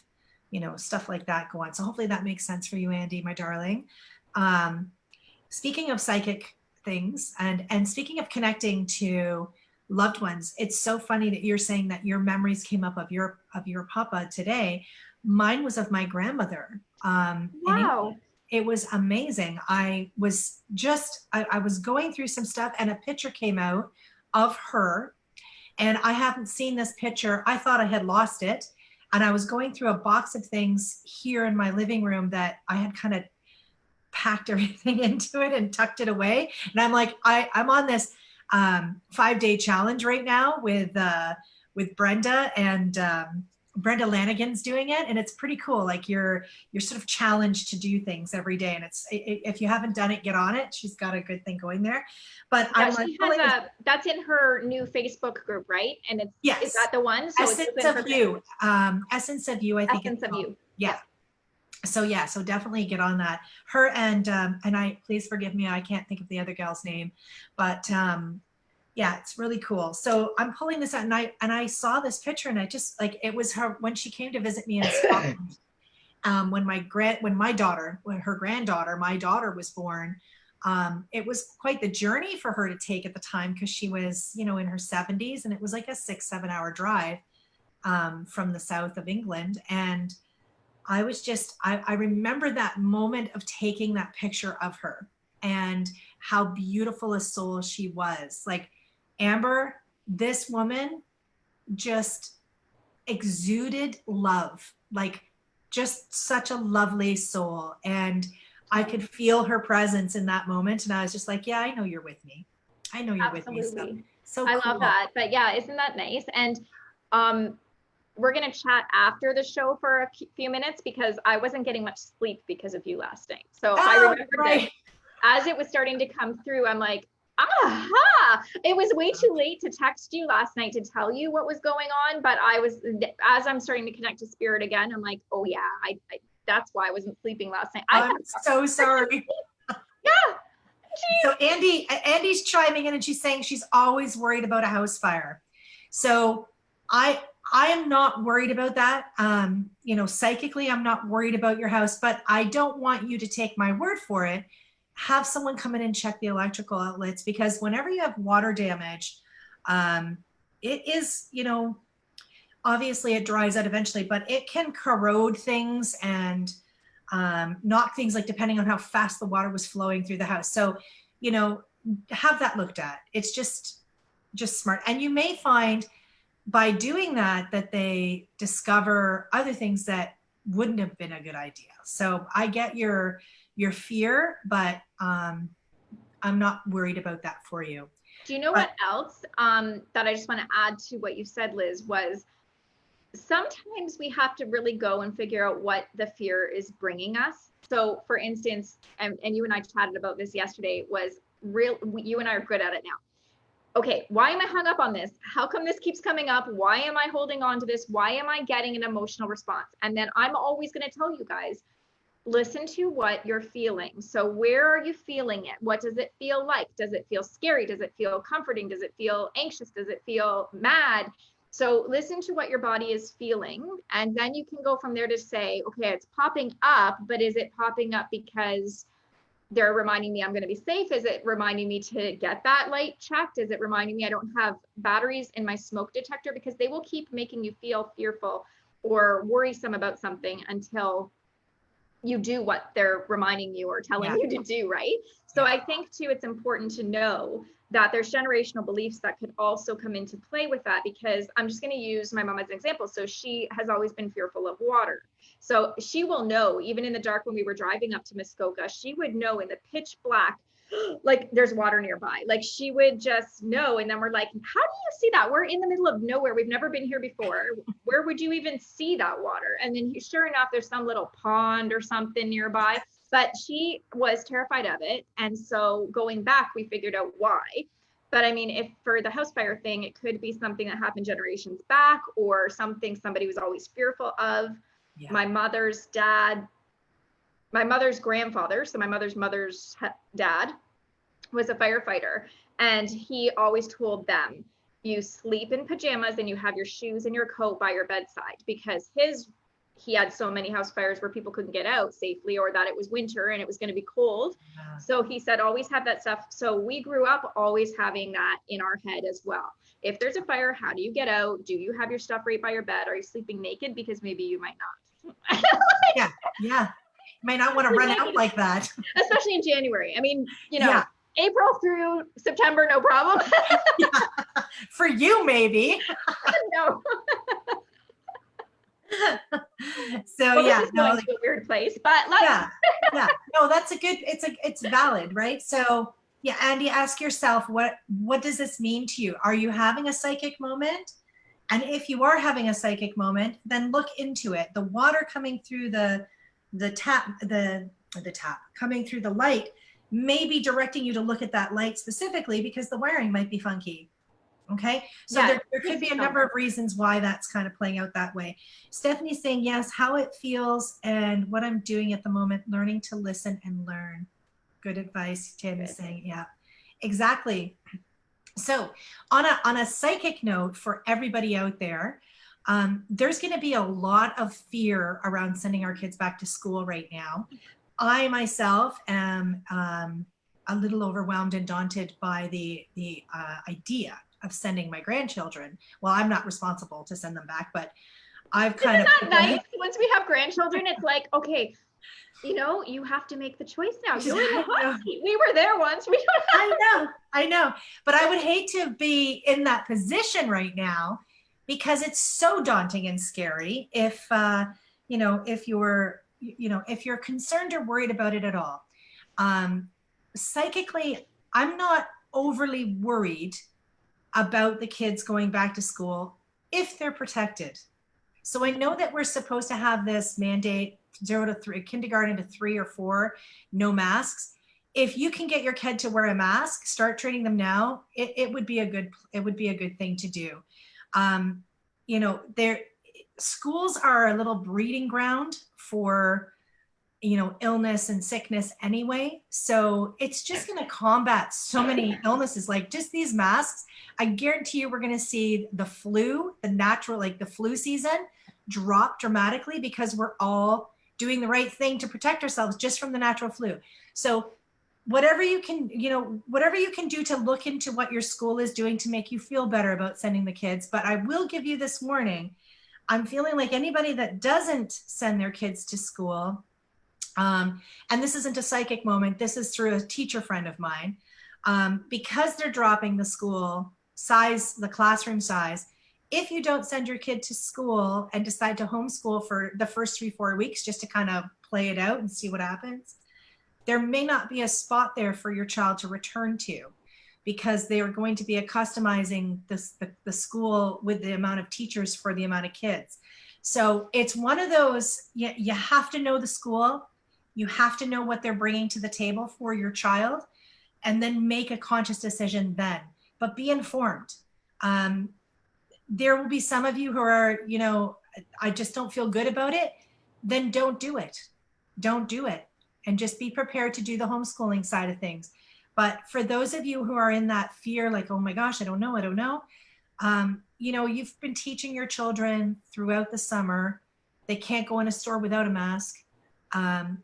you know, stuff like that go on. So hopefully that makes sense for you, Andy, my darling. Speaking of psychic things and speaking of connecting to loved ones, it's so funny that you're saying that your memories came up of your papa today. Mine was of my grandmother. Wow. It was amazing. I was going through some stuff and a picture came out of her. And I haven't seen this picture. I thought I had lost it. And I was going through a box of things here in my living room that I had kind of packed everything into it and tucked it away. And I'm like, I'm on this 5-day challenge right now with Brenda, and Brenda Lanigan's doing it, and it's pretty cool. Like you're sort of challenged to do things every day, and if you haven't done it, get on it. She's got a good thing going there. But yeah, I'm like, that's in her new Facebook group, right? And it's yes, is that the one? So Essence of You. Essence of You, I think. Essence of You. Yeah. So yeah, so definitely get on that. Her and I, please forgive me, I can't think of the other gal's name, but yeah, it's really cool. So I'm pulling this out, and I saw this picture, and I just like, it was her when she came to visit me in Scotland. When her granddaughter, my daughter, was born. It was quite the journey for her to take at the time, because she was, you know, in her 70s, and it was like a 6-7 hour drive from the south of England. And I was just, I remember that moment of taking that picture of her and how beautiful a soul she was. Like, Amber, this woman just exuded love, like just such a lovely soul. And I could feel her presence in that moment. And I was just like, yeah, I know you're with me. I know you're Absolutely. with me. So I cool. love that. But yeah, isn't that nice? And we're going to chat after the show for a few minutes because I wasn't getting much sleep because of you last night. So I remember this as it was starting to come through. I'm like, aha, it was way too late to text you last night to tell you what was going on. But as I'm starting to connect to spirit again, I'm like, oh yeah, I that's why I wasn't sleeping last night. I'm so sorry. Yeah. So Andy's chiming in and she's saying she's always worried about a house fire. So I am not worried about that. Psychically, I'm not worried about your house, but I don't want you to take my word for it. Have someone come in and check the electrical outlets, because whenever you have water damage, it is, obviously it dries out eventually, but it can corrode things and knock things, like depending on how fast the water was flowing through the house. So, have that looked at. It's just smart. And you may find by doing that they discover other things that wouldn't have been a good idea. So I get your fear, but I'm not worried about that for you. Do you know what else that I just want to add to what you said, Liz, was sometimes we have to really go and figure out what the fear is bringing us. So for instance, and you and I chatted about this yesterday, you and I are good at it now. Okay, why am I hung up on this? How come this keeps coming up? Why am I holding on to this? Why am I getting an emotional response? And then I'm always going to tell you guys, listen to what you're feeling. So where are you feeling it? What does it feel like? Does it feel scary? Does it feel comforting? Does it feel anxious? Does it feel mad? So listen to what your body is feeling. And then you can go from there to say, okay, it's popping up, but is it popping up because they're reminding me I'm going to be safe? Is it reminding me to get that light checked? Is it reminding me I don't have batteries in my smoke detector? Because they will keep making you feel fearful or worrisome about something until you do what they're reminding you or telling you to do, right? So I think too, it's important to know that there's generational beliefs that could also come into play with that, because I'm just going to use my mom as an example. So she has always been fearful of water. So she will know, even in the dark when we were driving up to Muskoka, she would know in the pitch black, like there's water nearby. Like she would just know. And then we're like, how do you see that? We're in the middle of nowhere. We've never been here before. Where would you even see that water? And then sure enough, there's some little pond or something nearby. But she was terrified of it. And so going back, we figured out why. But I mean, if for the house fire thing, it could be something that happened generations back or something somebody was always fearful of. Yeah. My mother's grandfather, so my mother's dad was a firefighter. And he always told them, you sleep in pajamas and you have your shoes and your coat by your bedside, because he had so many house fires where people couldn't get out safely, or that it was winter and it was going to be cold. Yeah. So he said, always have that stuff. So we grew up always having that in our head as well. If there's a fire, how do you get out? Do you have your stuff right by your bed? Are you sleeping naked? Because maybe you might not. Yeah. You might not want to run out like that. Especially in January. I mean, April through September, no problem. For you, maybe. No. So this is going to a weird place, but no, that's it's valid, right? So Andy, ask yourself, what does this mean to you? Are you having a psychic moment? And if you are having a psychic moment, then look into it. The water coming through the tap coming through the light may be directing you to look at that light specifically, because the wiring might be funky. Okay, so there could be a number of reasons why that's kind of playing out that way. Stephanie's saying, yes, how it feels and what I'm doing at the moment, learning to listen and learn. Good advice. Tim is saying, yeah, exactly. So on a psychic note for everybody out there, there's going to be a lot of fear around sending our kids back to school right now. I myself am a little overwhelmed and daunted by the idea of sending my grandchildren. Well, I'm not responsible to send them back, but I've kind of. Isn't that nice? Once we have grandchildren, it's like, okay, you have to make the choice now. You're in the hot seat. We were there once. We don't. I know. But I would hate to be in that position right now, because it's so daunting and scary. If if you're concerned or worried about it at all, psychically, I'm not overly worried about the kids going back to school if they're protected. So I know that we're supposed to have this mandate 0 to 3, kindergarten to 3 or 4, no masks. If you can get your kid to wear a mask, start training them now. It would be a good thing to do. You know, schools are a little breeding ground for, you know, illness and sickness anyway. So it's just going to combat so many illnesses. Like just these masks, I guarantee you we're going to see the flu, the natural, like the flu season, drop dramatically because we're all doing the right thing to protect ourselves just from the natural flu. So whatever you can, you know, whatever you can do to look into what your school is doing to make you feel better about sending the kids. But I will give you this warning. I'm feeling like anybody that doesn't send their kids to school, and this isn't a psychic moment, this is through a teacher friend of mine, because they're dropping the school size, the classroom size, if you don't send your kid to school and decide to homeschool for the first 3-4 weeks just to kind of play it out and see what happens, there may not be a spot there for your child to return to, because they are going to be customizing the school with the amount of teachers for the amount of kids. So it's one of those, you have to know the school, you have to know what they're bringing to the table for your child, and then make a conscious decision then, but be informed. There will be some of you who are, you know, I just don't feel good about it, then don't do it. Don't do it. And just be prepared to do the homeschooling side of things. But for those of you who are in that fear, like, oh my gosh, I don't know. You know, you've been teaching your children throughout the summer. They can't go in a store without a mask.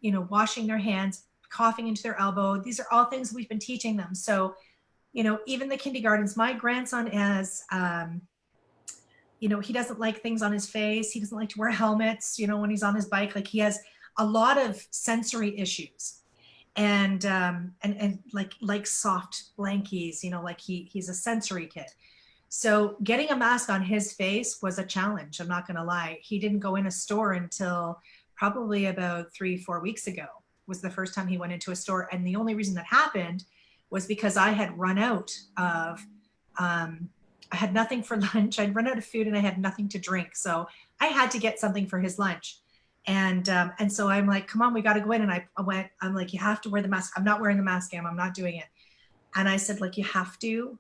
You know, washing their hands, coughing into their elbow. These are all things we've been teaching them. So, you know, even the kindergartens, my grandson has, you know, he doesn't like things on his face. He doesn't like to wear helmets, you know, when he's on his bike. Like he has a lot of sensory issues. And like soft blankies, you know, like he's a sensory kid. So getting a mask on his face was a challenge. I'm not going to lie. He didn't go in a store until probably about 3-4 weeks ago was the first time he went into a store. And the only reason that happened was because I had run out of, I had nothing for lunch. I'd run out of food and I had nothing to drink. So I had to get something for his lunch. And so I'm like, come on, we got to go in. And I'm like, you have to wear the mask. I'm not wearing the mask, Em. I'm not doing it. And I said, like, you have to.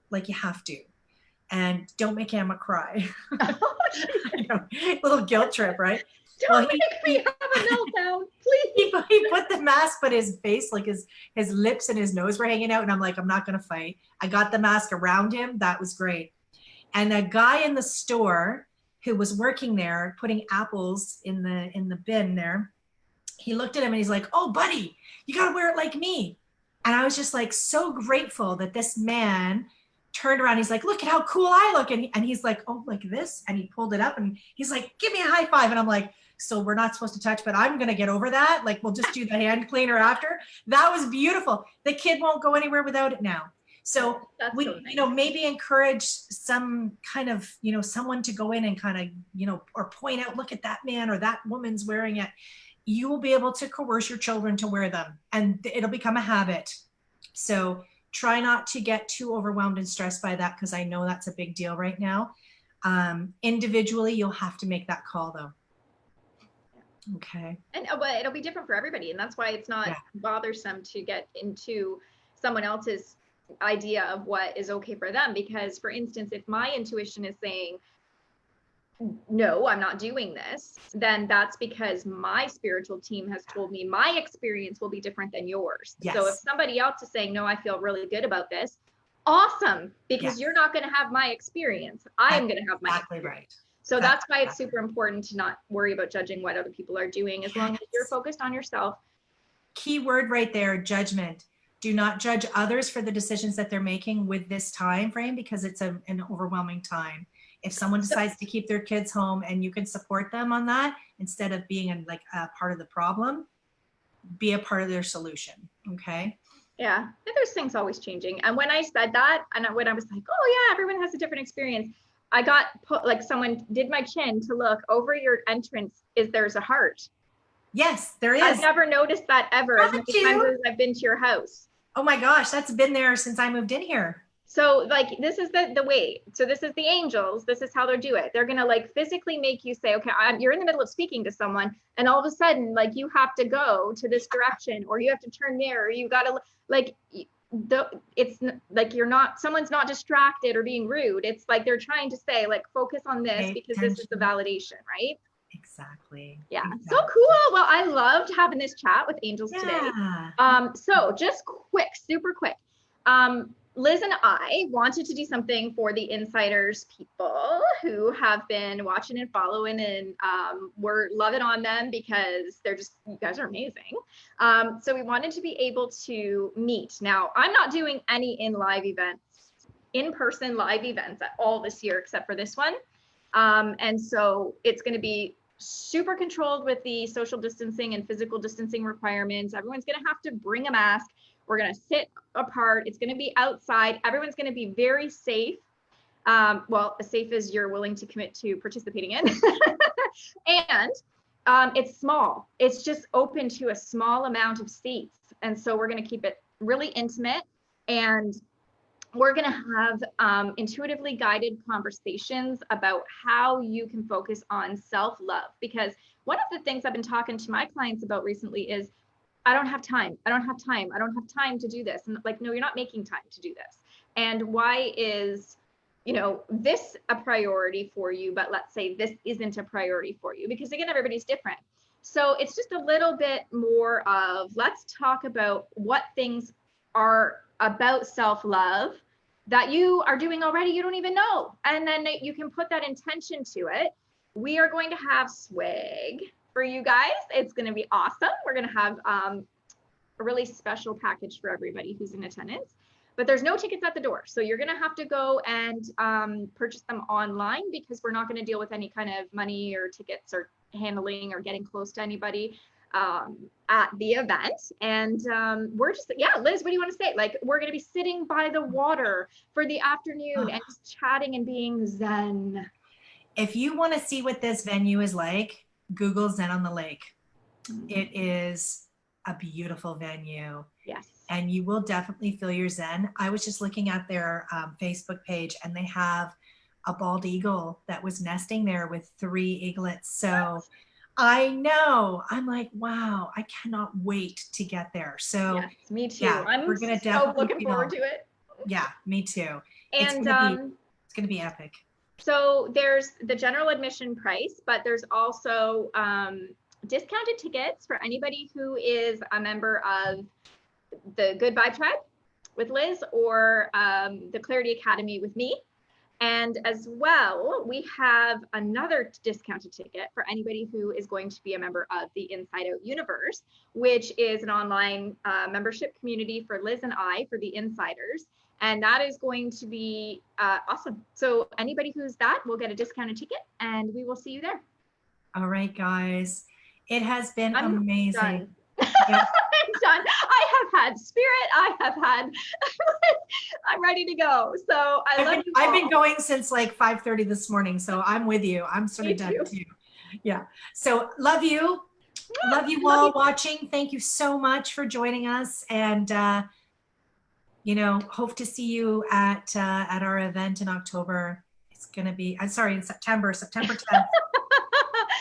And don't make Emma cry. I know, little guilt trip, right? Don't make me have a meltdown, please. He put the mask, but his face, like his lips and his nose were hanging out. And I'm like, I'm not going to fight. I got the mask around him. That was great. And a guy in the store who was working there, putting apples in the bin there, he looked at him and he's like, oh, buddy, you got to wear it like me. And I was just like, so grateful that this man turned around. He's like, look at how cool I look. And he's like, oh, like this. And he pulled it up and he's like, give me a high five. And I'm like, so we're not supposed to touch, but I'm going to get over that. Like, we'll just do the hand cleaner after. That was beautiful. The kid won't go anywhere without it now. So we, so nice. You know, maybe encourage some kind of, you know, someone to go in and kind of, you know, or point out, look at that man or that woman's wearing it. You will be able to coerce your children to wear them and it'll become a habit. So try not to get too overwhelmed and stressed by that, because I know that's a big deal right now. Individually, you'll have to make that call though. Okay. And it'll be different for everybody. And that's why it's not bothersome to get into someone else's idea of what is okay for them. Because for instance, if my intuition is saying, no, I'm not doing this, then that's because my spiritual team has told me my experience will be different than yours. Yes. So if somebody else is saying, no, I feel really good about this, awesome, because you're not going to have my experience. I'm going to have my experience. Right. So that's why it's super important to not worry about judging what other people are doing, as long as you're focused on yourself. Key word right there, judgment. Do not judge others for the decisions that they're making with this time frame, because it's an overwhelming time. If someone decides to keep their kids home and you can support them on that, instead of being like a part of the problem, be a part of their solution. Okay. Yeah. And there's things always changing. And when I said that, and when I was like, oh yeah, everyone has a different experience, I got put, like, someone did my chin to look over your entrance. There's a heart. Yes, there is. I've never noticed that ever as many times as I've been to your house. Oh my gosh, that's been there since I moved in here. So like, this is the way. So this is the angels. This is how they'll do it. They're going to like physically make you say, okay, you're in the middle of speaking to someone. And all of a sudden, like you have to go to this direction, or you have to turn there, or you got to like, it's like, someone's not distracted or being rude. It's like, they're trying to say like, focus on this because this is the validation, right? Exactly. Yeah. Exactly. So cool. Well, I loved having this chat with angels today. So just quick, super quick. Liz and I wanted to do something for the insiders people who have been watching and following, and we're loving on them because you guys are amazing. So we wanted to be able to meet. Now, I'm not doing any in-person live events at all this year, except for this one. And so it's going to be super controlled with the social distancing and physical distancing requirements. Everyone's going to have to bring a mask. We're going to sit apart. It's going to be outside. Everyone's going to be very safe. Well, as safe as you're willing to commit to participating in. And it's small. It's just open to a small amount of seats. And so we're going to keep it really intimate. And we're going to have intuitively guided conversations about how you can focus on self-love. Because one of the things I've been talking to my clients about recently is, I don't have time. I don't have time. I don't have time to do this. And like, no, you're not making time to do this. And why is, this a priority for you, but let's say this isn't a priority for you? Because again, everybody's different. So it's just a little bit more of, let's talk about what things are about self-love that you are doing already, you don't even know. And then you can put that intention to it. We are going to have swag for you guys. It's going to be awesome. We're going to have a really special package for everybody who's in attendance, but there's no tickets at the door. So you're going to have to go and purchase them online, because we're not going to deal with any kind of money or tickets or handling or getting close to anybody at the event. And we're just, Liz, what do you want to say? Like, we're going to be sitting by the water for the afternoon and just chatting and being zen. If you want to see what this venue is like, Google Zen on the Lake. It is a beautiful venue. Yes. And you will definitely feel your Zen. I was just looking at their Facebook page, and they have a bald eagle that was nesting there with 3 eaglets. So I know, I'm like, wow, I cannot wait to get there. So yes, me too. Yeah, I'm so looking forward to it. Yeah, me too. And it's gonna be epic. So there's the general admission price, but there's also discounted tickets for anybody who is a member of the Good Vibe Tribe with Liz, or the Clarity Academy with me. And as well, we have another discounted ticket for anybody who is going to be a member of the Inside Out Universe, which is an online membership community for Liz and I, for the insiders. And that is going to be awesome. So anybody who's that will get a discounted ticket, and we will see you there. All right, guys. It has been amazing. Done. Yeah. I'm done. I have had spirit. I have had, I'm ready to go. So I've been going since like 5:30 this morning. So I'm with you. I'm sort of done too. Yeah. So love you. Love you all watching. Thank you so much for joining us. And, hope to see you at our event in October. It's going to be, in September 10th.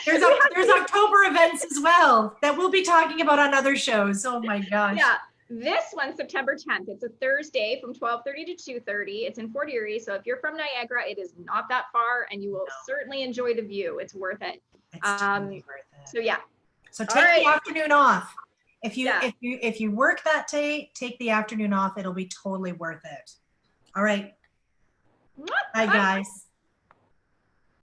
There's October events as well that we'll be talking about on other shows. Oh my gosh. Yeah. This one, September 10th. It's a Thursday from 12:30 to 2:30. It's in Fort Erie. So if you're from Niagara, it is not that far, and you will certainly enjoy the view. It's worth it. It's totally worth it. So yeah. So take the afternoon off. If you work that day, take the afternoon off. It'll be totally worth it. All right. Bye, guys.